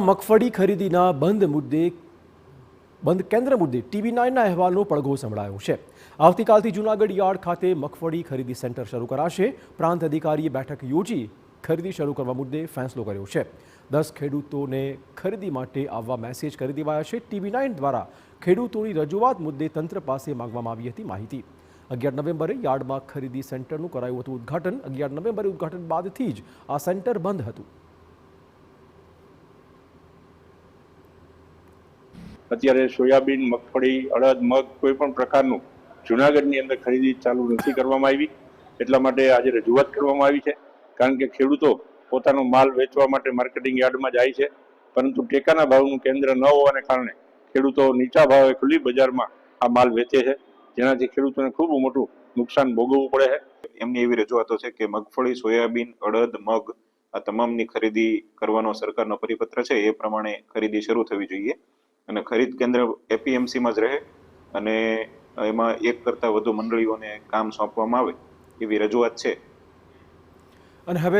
મગફળી ખરીદીના બંધ કેન્દ્ર મુદ્દે TV9ના અહેવાલનો પડઘો સંભળાયો છે। આવતીકાલથી જૂનાગઢ યાર્ડ ખાતે મગફળી ખરીદી સેન્ટર શરૂ કરાશે। પ્રાંત અધિકારીએ બેઠક યોજી ખરીદી શરૂ કરવા મુદ્દે ફેંસલો કર્યો છે। 10 ખેડૂતોને ખરીદી માટે આવવા મેસેજ કરી દેવાયા છે। TV9 દ્વારા ખેડૂતોની રજૂઆત મુદ્દે તંત્ર પાસે માંગવામાં આવી હતી માહિતી। 11 નવેમ્બરે યાર્ડમાં ખરીદી સેન્ટરનું કરાયું હતું ઉદ્ઘાટન। 11 નવેમ્બરે ઉદ્ઘાટન બાદથી જ આ સેન્ટર બંધ હતું। અત્યારે સોયાબીન, મગફળી, અડદ, મગ કોઈ પણ પ્રકારનું જૂનાગઢની અંદર ખરીદી ચાલુ નથી કરવામાં આવી। એટલા માટે આજે રજૂઆત કરવામાં આવી છે। કારણ કે ખેડૂતો પોતાનો માલ વેચવા માટે માર્કેટિંગ યાર્ડમાં જાય છે, પરંતુ ટેકાના ભાવનું કેન્દ્ર ન હોવાને કારણે ખેડૂતો નીચા ભાવે ખુલ્લી બજારમાં આ માલ વેચે છે, જેનાથી ખેડૂતોને ખૂબ મોટું નુકસાન ભોગવવું પડે છે। એમની એવી રજૂઆતો છે કે મગફળી, સોયાબીન, અડદ, મગ આ તમામની ખરીદી કરવાનો સરકારનો પરિપત્ર છે, એ પ્રમાણે ખરીદી શરૂ થવી જોઈએ અને ખરીદ કેન્દ્ર APMCમાં જ રહે અને એમાં એક કરતાં વધુ મંડળીઓને કામ સોંપવામાં આવે એવી રજૂઆત છે। અને હવે